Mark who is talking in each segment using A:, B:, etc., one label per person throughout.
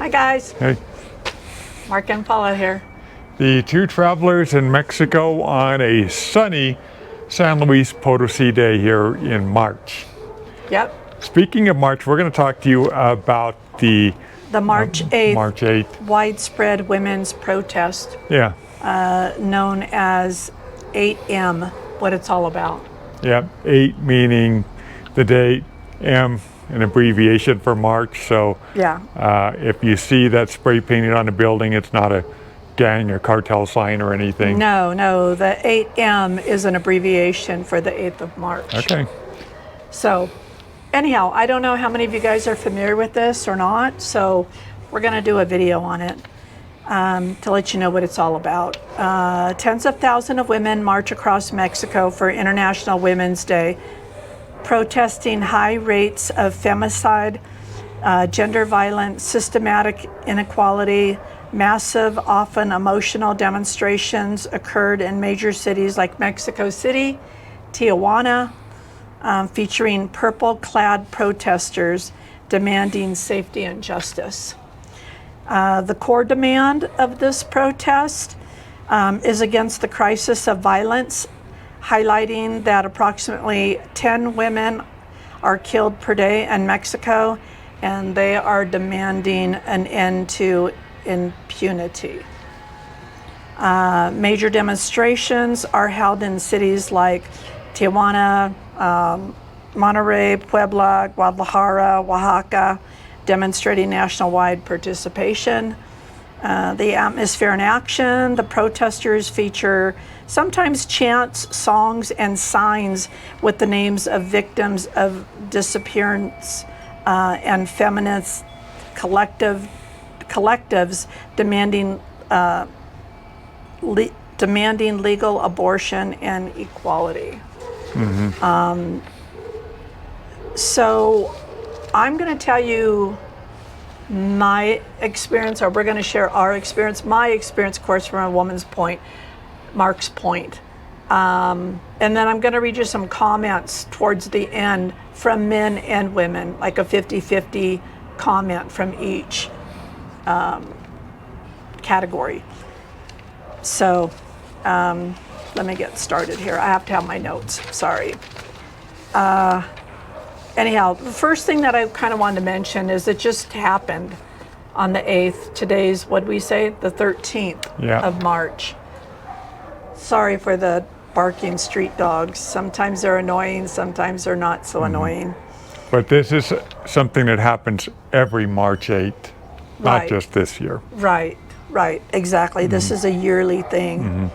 A: Hi guys,
B: Hey.
A: Marc and Paulette here.
B: The two travelers in Mexico on a sunny San Luis Potosi day here in March.
A: Yep,
B: Speaking of March, we're going to talk to you about the
A: March 8th
B: March 8th.
A: widespread women's protest
B: Yeah,
A: known as 8M, what it's all about.
B: yeah. 8 meaning the date, M an abbreviation for March. So
A: Yeah,
B: if you see that spray painted on a building, it's not a gang or cartel sign or anything.
A: no, the 8M is an abbreviation for the 8th of March.
B: Okay.
A: So anyhow, I don't know how many of you guys are familiar with this or not, so we're going to do a video on it to let you know what it's all about. Tens of thousands of women march across Mexico for International Women's Day, protesting high rates of femicide, gender violence, systematic inequality. Massive, often emotional demonstrations occurred in major cities like Mexico City, Tijuana, featuring purple-clad protesters demanding safety and justice. The core demand of this protest is against the crisis of violence, highlighting that approximately 10 women are killed per day in Mexico, and they are demanding an end to impunity. Major demonstrations are held in cities like Tijuana, Monterrey, Puebla, Guadalajara, Oaxaca, demonstrating national-wide participation. The atmosphere in action, the protesters feature sometimes chants, songs, and signs with the names of victims of disappearance and feminist collectives demanding legal abortion and equality.
B: Mm-hmm.
A: So I'm going to tell you my experience, or we're going to share our experience. My experience, of course, from a woman's point, Marc's point. And then I'm going to read you some comments towards the end from men and women, like a 50-50 comment from each category. So let me get started here. I have to have my notes, sorry. Anyhow, the first thing that I kind of wanted to mention is it just happened on the 8th. Today's, what we say, the 13th of March. Sorry for the barking street dogs. Sometimes they're annoying, sometimes they're not so annoying.
B: But this is something that happens every March 8th, not just this year.
A: Right, exactly. This is a yearly thing.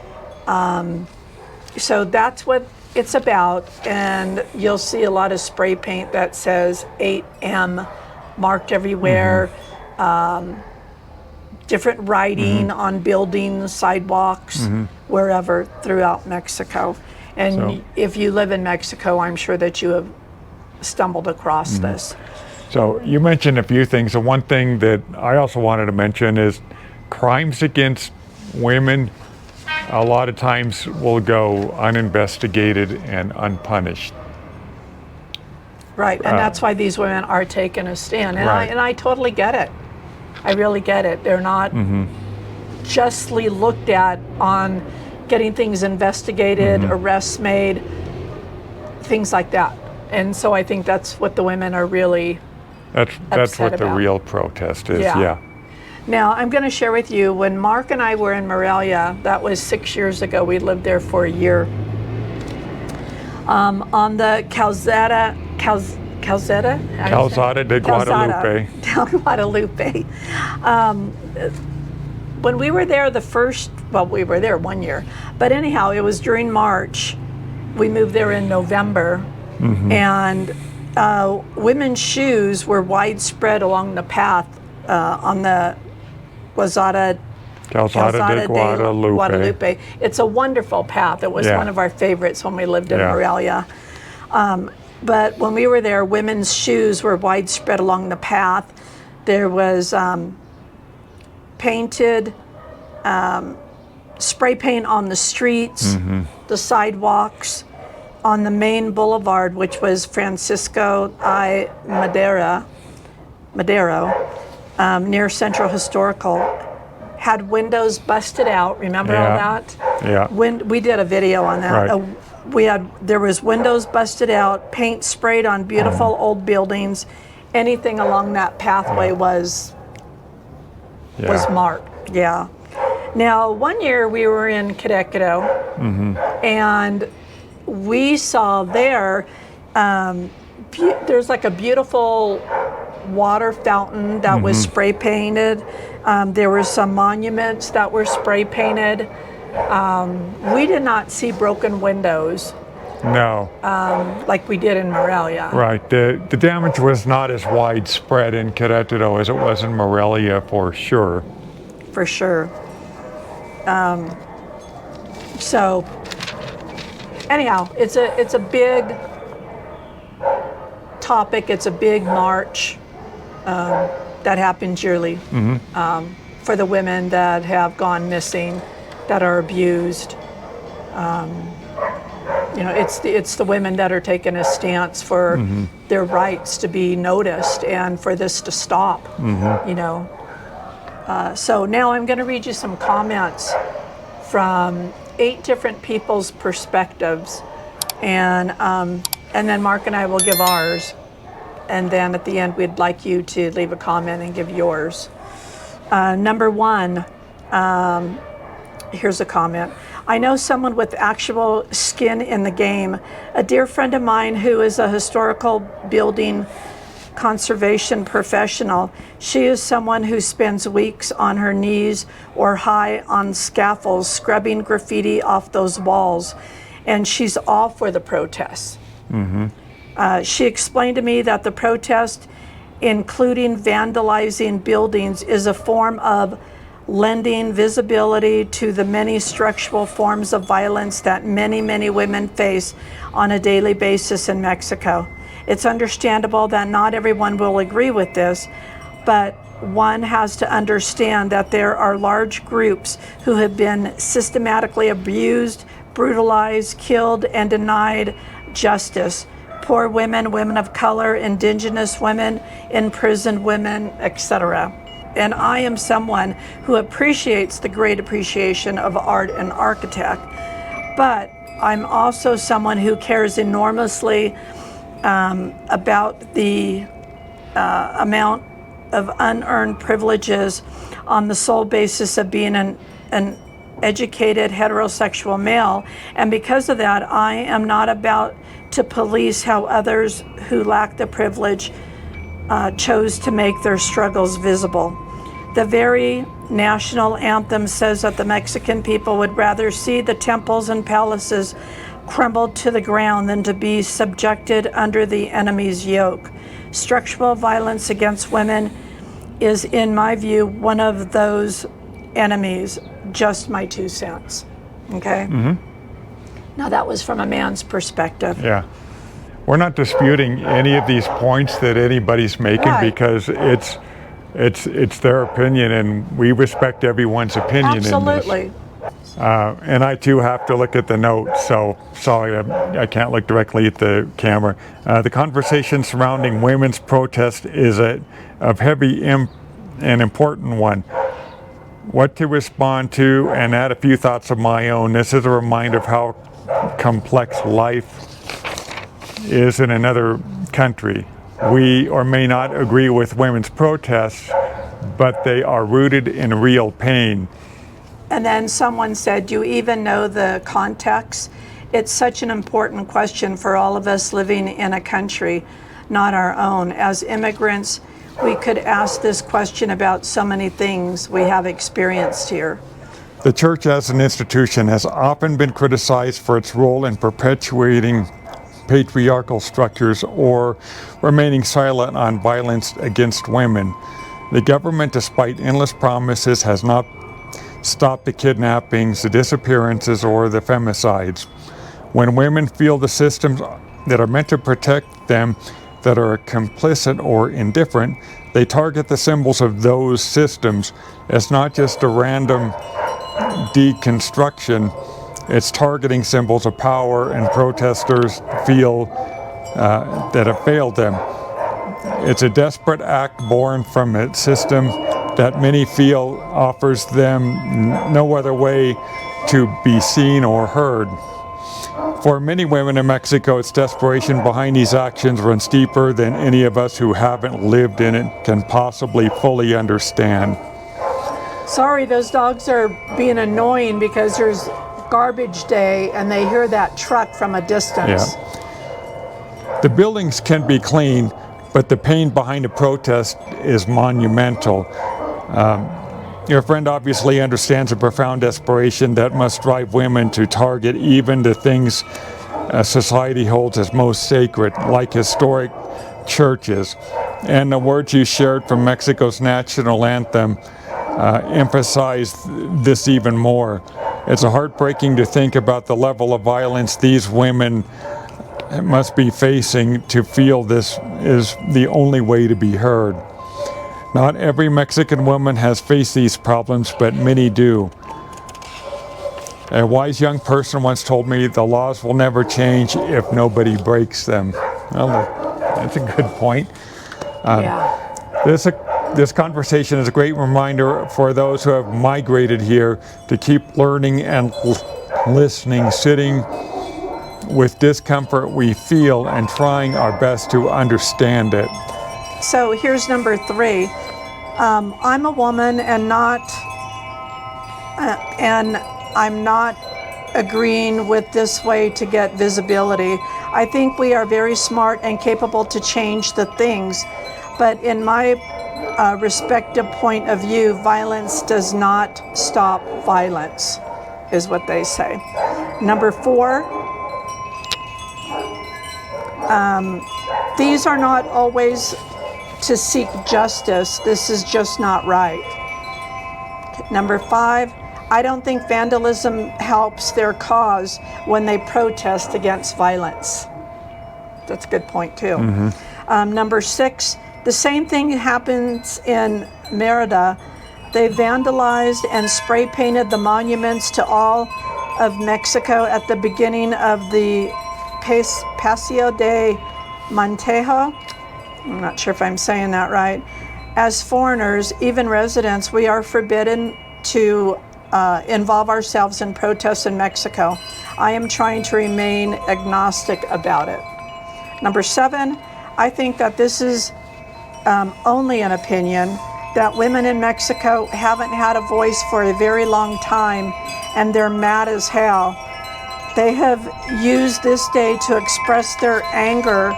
A: So that's what it's about, and you'll see a lot of spray paint that says 8M marked everywhere. Different writing on buildings, sidewalks, wherever throughout Mexico. And if you live in Mexico, I'm sure that you have stumbled across this.
B: So you mentioned a few things. The one thing that I also wanted to mention is crimes against women a lot of times will go uninvestigated and unpunished.
A: Right, and that's why these women are taking a stand. And I totally get it. I really get it. They're not justly looked at on getting things investigated, arrests made, things like that. And so I think that's what the women are really
B: That's what the real protest is, yeah.
A: Now, I'm going to share with you, when Marc and I were in Morelia, that was 6 years ago, we lived there for a year, on the Calzada
B: de Guadalupe.
A: Guadalupe. When we were there we were there 1 year, but anyhow, it was during March. We moved there in November, and women's shoes were widespread along the path on the Calzada de Guadalupe. It's a wonderful path. It was one of our favorites when we lived in Morelia. But when we were there, women's shoes were widespread along the path. There was painted spray paint on the streets, the sidewalks, on the main boulevard, which was Francisco I. Madero. near Central Historical had windows busted out. Remember all that?
B: Yeah.
A: We did a video on that.
B: Right.
A: There was windows busted out, paint sprayed on beautiful old buildings. Anything along that pathway was marked. Yeah. Now, one year we were in Querétaro, and we saw there, there's like a beautiful water fountain that was spray painted. There were some monuments that were spray painted. We did not see broken windows.
B: No.
A: Like we did in Morelia.
B: Right. The damage was not as widespread in Querétaro as it was in Morelia, for sure.
A: For sure. So anyhow, it's a big topic. It's a big march that happens yearly for the women that have gone missing, that are abused. It's the women that are taking a stance for their rights to be noticed and for this to stop. So now I'm going to read you some comments from 8 different people's perspectives, and then Mark and I will give ours, and then at the end we'd like you to leave a comment and give yours. Number 1, here's a comment. I know someone with actual skin in the game, a dear friend of mine who is a historical building conservation professional. She is someone who spends weeks on her knees or high on scaffolds scrubbing graffiti off those walls, and she's all for the protests. She explained to me that the protest, including vandalizing buildings, is a form of lending visibility to the many structural forms of violence that many, many women face on a daily basis in Mexico. It's understandable that not everyone will agree with this, but one has to understand that there are large groups who have been systematically abused, brutalized, killed, and denied justice. Poor women, women of color, indigenous women, imprisoned women, etc. And I am someone who appreciates the great appreciation of art and architect, but I'm also someone who cares enormously about the amount of unearned privileges on the sole basis of being an educated heterosexual male. And because of that, I am not about to police how others who lack the privilege chose to make their struggles visible. The very national anthem says that the Mexican people would rather see the temples and palaces crumbled to the ground than to be subjected under the enemy's yoke. Structural violence against women is, in my view, one of those enemies. Just my 2 cents. Okay? Now that was from a man's perspective.
B: Yeah. We're not disputing any of these points that anybody's making, because it's their opinion, and we respect everyone's opinion.
A: Absolutely.
B: In this. And I too have to look at the notes, so sorry I can't look directly at the camera. The conversation surrounding women's protest is a heavy and important one. What to respond to, and add a few thoughts of my own. This is a reminder of how complex life is in another country. We or may not agree with women's protests, but they are rooted in real pain.
A: And then someone said, do you even know the context? It's such an important question for all of us living in a country not our own. As immigrants, we could ask this question about so many things we have experienced here.
B: The church as an institution has often been criticized for its role in perpetuating patriarchal structures or remaining silent on violence against women. The government, despite endless promises, has not stopped the kidnappings, the disappearances, or the femicides. When women feel the systems that are meant to protect them that are complicit or indifferent, they target the symbols of those systems. It's not just a random deconstruction, it's targeting symbols of power, and protesters feel that have failed them. It's a desperate act born from a system that many feel offers them no other way to be seen or heard. For many women in Mexico, it's desperation behind these actions runs deeper than any of us who haven't lived in it can possibly fully understand.
A: Sorry, those dogs are being annoying because there's garbage day and they hear that truck from a distance.
B: Yeah. The buildings can be clean, but the pain behind the protest is monumental. Your friend obviously understands the profound desperation that must drive women to target even the things society holds as most sacred, like historic churches. And the words you shared from Mexico's national anthem emphasize this even more. It's heartbreaking to think about the level of violence these women must be facing to feel this is the only way to be heard. Not every Mexican woman has faced these problems, but many do. A wise young person once told me the laws will never change if nobody breaks them. Well, that's a good point. This conversation is a great reminder for those who have migrated here to keep learning and listening, sitting with discomfort we feel and trying our best to understand it.
A: So here's number 3. I'm a woman and I'm not agreeing with this way to get visibility. I think we are very smart and capable to change the things, but in my respective point of view, violence does not stop violence, is what they say. Number 4, these are not always to seek justice. This is just not right. Number 5, I don't think vandalism helps their cause when they protest against violence. That's a good point too. Number 6, the same thing happens in Merida. They vandalized and spray painted the monuments to all of Mexico at the beginning of the Paseo de Montejo. I'm not sure if I'm saying that right. As foreigners, even residents, we are forbidden to involve ourselves in protests in Mexico. I am trying to remain agnostic about it. Number 7, I think that this is only an opinion, that women in Mexico haven't had a voice for a very long time and they're mad as hell. They have used this day to express their anger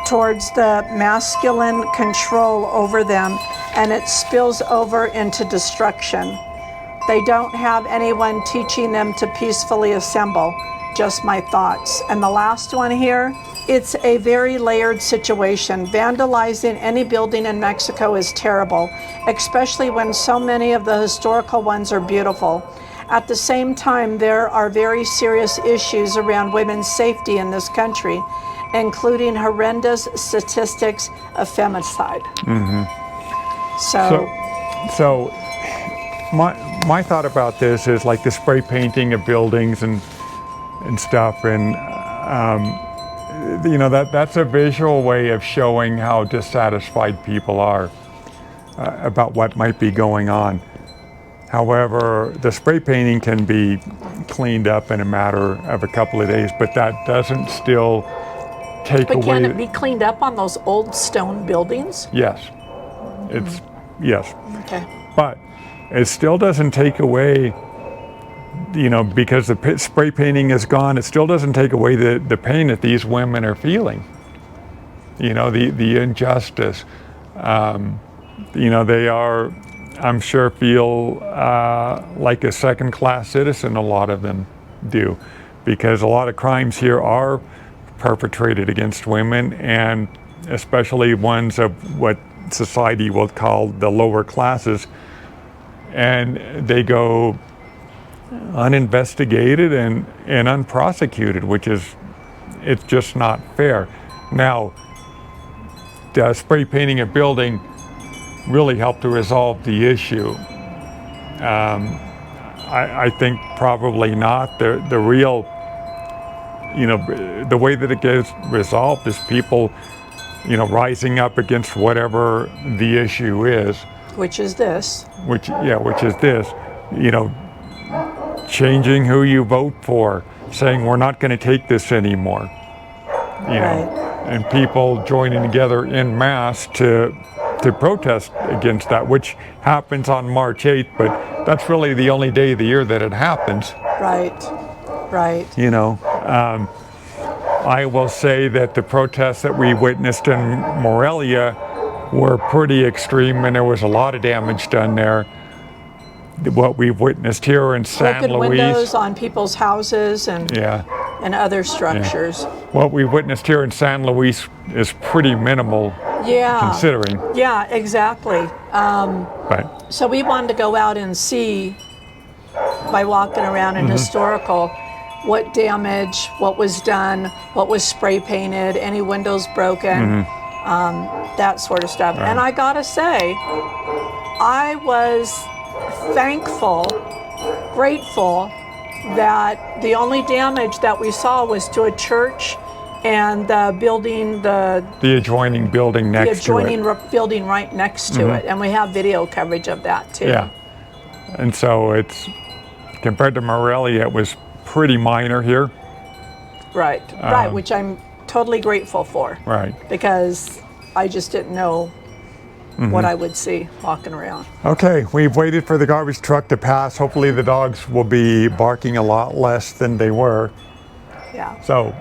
A: towards the masculine control over them, and it spills over into destruction. They don't have anyone teaching them to peacefully assemble. Just my thoughts. And the last one here, it's a very layered situation. Vandalizing any building in Mexico is terrible, especially when so many of the historical ones are beautiful. At the same time, there are very serious issues around women's safety in this country, including horrendous statistics of femicide.
B: So my thought about this is like the spray painting of buildings and stuff, and that's a visual way of showing how dissatisfied people are about what might be going on. However, the spray painting can be cleaned up in a matter of a couple of days, but that doesn't still take away.
A: But can it be cleaned up on those old stone buildings?
B: Yes. Yes.
A: Okay.
B: But it still doesn't take away, because the spray painting is gone, it still doesn't take away the pain that these women are feeling. The injustice. They are, I'm sure, feel like a second-class citizen, a lot of them do, because a lot of crimes here are perpetrated against women, and especially ones of what society will call the lower classes, and they go uninvestigated and unprosecuted, which is, it's just not fair. Now, does spray painting a building really help to resolve the issue? I think probably not. The real, the way that it gets resolved is people rising up against whatever the issue is,
A: Which is this.
B: which is this, changing who you vote for, saying we're not going to take this anymore, and people joining together en masse to protest against that, which happens on March 8th, but that's really the only day of the year that it happens.
A: Right.
B: I will say that the protests that we witnessed in Morelia were pretty extreme, and there was a lot of damage done there. What we've witnessed here in San
A: Broken
B: Luis,
A: windows on people's houses and other structures.
B: what we witnessed here in San Luis is pretty minimal, considering.
A: Yeah, exactly.
B: Right.
A: So we wanted to go out and see, by walking around in historical, what damage, what was done, what was spray painted, any windows broken, that sort of stuff. And I gotta say, I was thankful, grateful that the only damage that we saw was to a church and the building, the
B: adjoining building next to it.
A: Building right next to it, and we have video coverage of that too.
B: Yeah, and so it's, compared to Morelia, it was pretty minor here.
A: Right, which I'm totally grateful for.
B: Right.
A: Because I just didn't know what I would see walking around.
B: Okay, we've waited for the garbage truck to pass. Hopefully the dogs will be barking a lot less than they were.
A: Yeah.
B: So,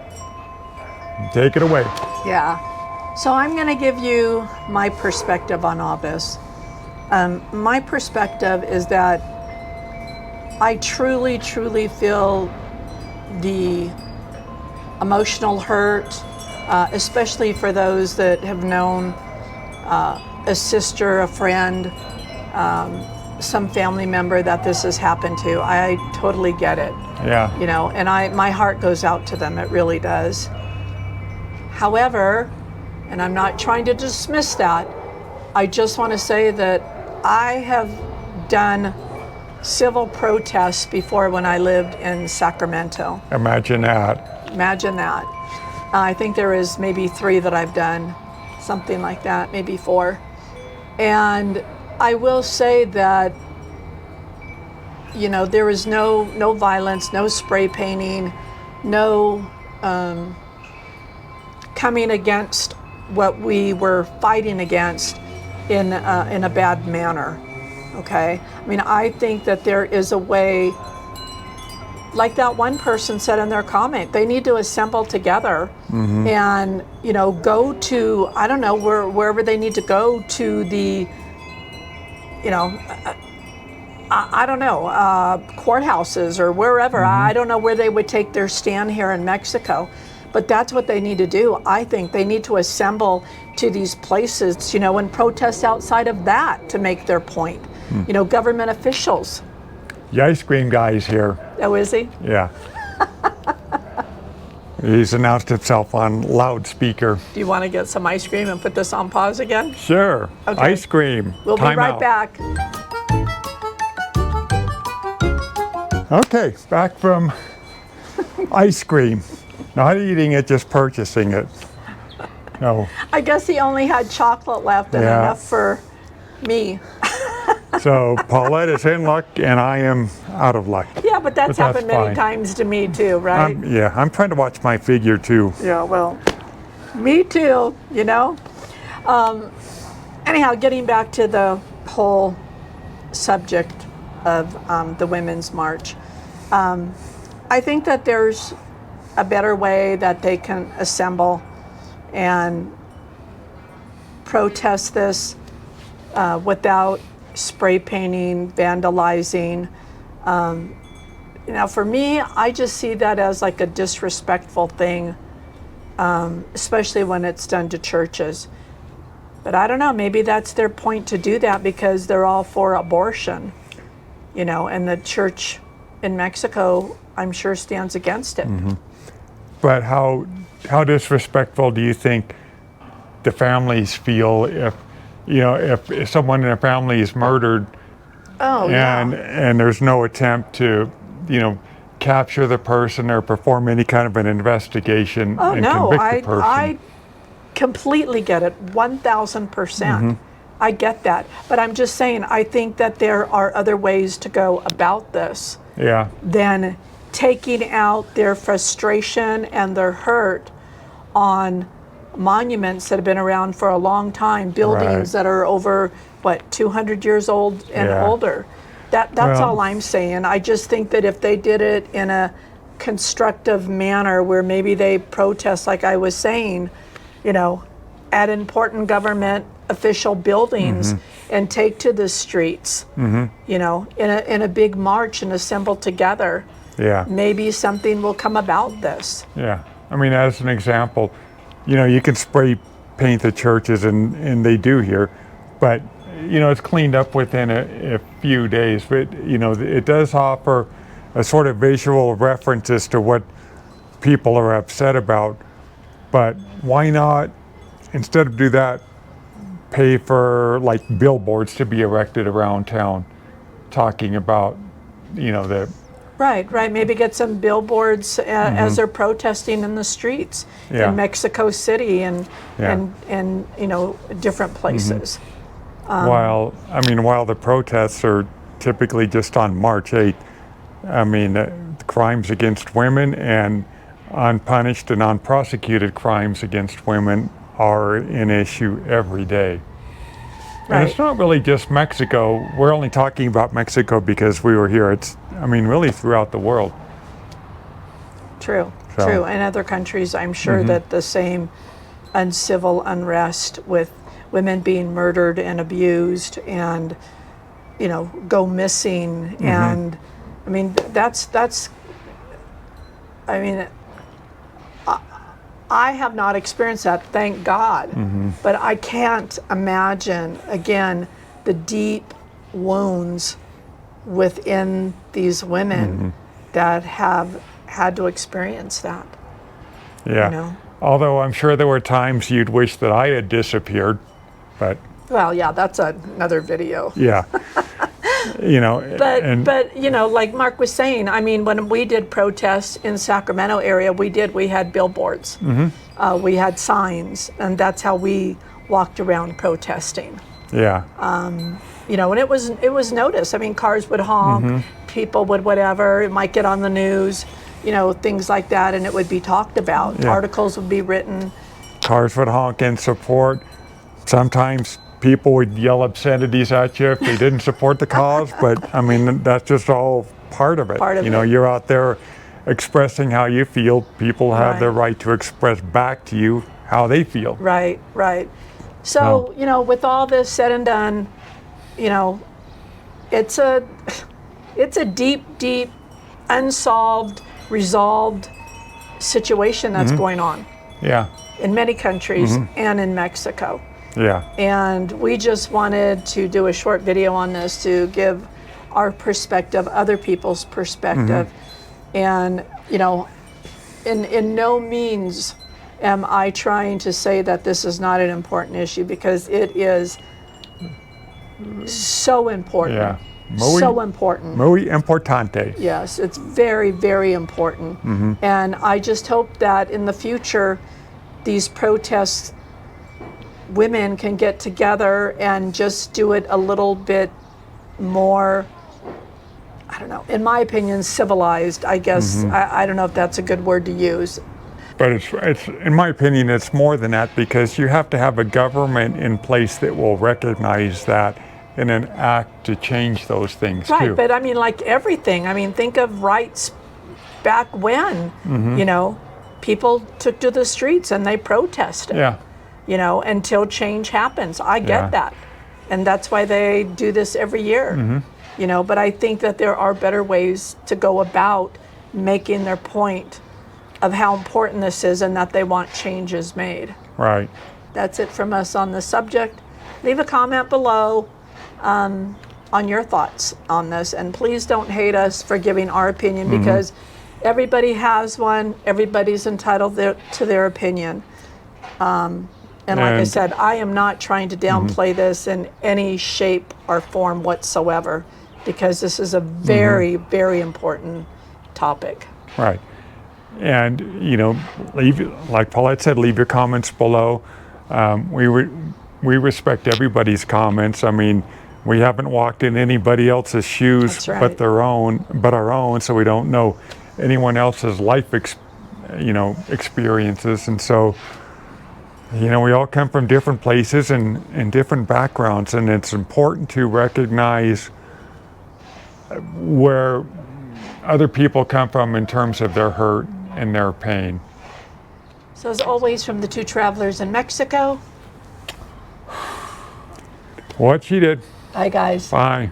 B: take it away.
A: Yeah. So I'm going to give you my perspective on all this. My perspective is that I truly, truly feel the emotional hurt, especially for those that have known a sister, a friend, some family member that this has happened to. I totally get it.
B: Yeah.
A: And my heart goes out to them. It really does. However, and I'm not trying to dismiss that, I just want to say that I have done civil protests before when I lived in Sacramento.
B: Imagine that.
A: Imagine that. I think there is maybe 3 that I've done, something like that, maybe 4. And I will say that, there was no violence, no spray painting, no coming against what we were fighting against in a bad manner. Okay? I mean, I think that there is a way, like that one person said in their comment, they need to assemble together and, go to, I don't know, wherever they need to go to the, I don't know, courthouses or wherever. I don't know where they would take their stand here in Mexico. But that's what they need to do. I think they need to assemble to these places, and protest outside of that to make their point. Government officials.
B: The ice cream guy is here.
A: Oh, is he?
B: Yeah. He's announced himself on loudspeaker.
A: Do you want to get some ice cream and put this on pause again?
B: Sure.
A: Okay.
B: Ice cream.
A: We'll be right back.
B: Okay, back from ice cream. Not eating it, just purchasing it. No.
A: I guess he only had chocolate left and enough for me.
B: So Paulette is in luck and I am out of luck.
A: Yeah, but that's happened many times to me too, right?
B: I'm trying to watch my figure too.
A: Yeah, well, me too, Anyhow, getting back to the whole subject of the Women's March. I think that there's a better way that they can assemble and protest this without spray painting, vandalizing. For me, I just see that as like a disrespectful thing, especially when it's done to churches. But I don't know, maybe that's their point to do that because they're all for abortion, and the church in Mexico, I'm sure, stands against it.
B: But how disrespectful do you think the families feel if someone in a family is murdered and there's no attempt to capture the person or perform any kind of an investigation and convict the person?
A: I completely get it, 1,000%. I get that. But I'm just saying, I think that there are other ways to go about this
B: Yeah.
A: than taking out their frustration and their hurt on monuments that have been around for a long time, buildings that are over, 200 years old and older. That's all I'm saying. I just think that if they did it in a constructive manner where maybe they protest, like I was saying, at important government official buildings and take to the streets, in a big march and assemble together, maybe something will come about this.
B: Yeah. I mean, as an example, you can spray paint the churches, and they do here, but it's cleaned up within a few days. But it does offer a sort of visual reference as to what people are upset about. But why not, instead of do that, pay for like billboards to be erected around town, talking about the
A: Right. Maybe get some billboards as they're protesting in the streets in Mexico City and different places.
B: While the protests are typically just on March 8th, crimes against women and unpunished and unprosecuted crimes against women are an issue every day.
A: Right.
B: And it's not really just Mexico. We're only talking about Mexico because we were here. It's, really throughout the world.
A: True.
B: So.
A: In other countries, I'm sure that the same uncivil unrest with women being murdered and abused and, go missing. And, I have not experienced that, thank God. But I can't imagine, again, the deep wounds within these women that have had to experience that.
B: Yeah. Although I'm sure there were times you'd wish that I had disappeared, but.
A: Well, yeah, that's another video.
B: Yeah.
A: But like Mark was saying, when we did protests in Sacramento area, we had billboards, we had signs, and that's how we walked around protesting.
B: Yeah.
A: And it was noticed. Cars would honk, people would whatever, it might get on the news, things like that, and it would be talked about.
B: Yeah.
A: Articles would be written.
B: Cars would honk in support. Sometimes people would yell obscenities at you if they didn't support the cause, but that's just all part of it. You're out there expressing how you feel. People have the right to express back to you how they feel.
A: Right. So, with all this said and done, it's a deep, unsolved, resolved situation that's going on.
B: Yeah.
A: In many countries and in Mexico.
B: Yeah. And
A: we just wanted to do a short video on this to give our perspective, other people's perspective. And, in no means am I trying to say that this is not an important issue, because it is so important.
B: Yeah.
A: So important.
B: Muy importante.
A: Yes, it's very, very important. And I just hope that in the future, these protests, women can get together and just do it a little bit more, I don't know, in my opinion, civilized, I guess. I don't know if that's a good word to use.
B: But it's in my opinion, it's more than that, because you have to have a government in place that will recognize that and then act to change those things
A: Right,
B: too.
A: but like everything, think of rights back when, people took to the streets and they protested.
B: Yeah.
A: Until change happens. I get that. And that's why they do this every year. But I think that there are better ways to go about making their point of how important this is and that they want changes made.
B: Right.
A: That's it from us on the subject. Leave a comment below on your thoughts on this. And please don't hate us for giving our opinion, because everybody has one. Everybody's entitled to their opinion. And like I said, I am not trying to downplay this in any shape or form whatsoever, because this is a very, very important topic.
B: Right. And, like Paulette said, leave your comments below. We respect everybody's comments. I mean, we haven't walked in anybody else's shoes
A: That's right.
B: but our own, so we don't know anyone else's life experiences. And so, we all come from different places and different backgrounds, and it's important to recognize where other people come from in terms of their hurt and their pain.
A: So as always, from the two travelers in Mexico.
B: What she did.
A: Bye, guys.
B: Bye.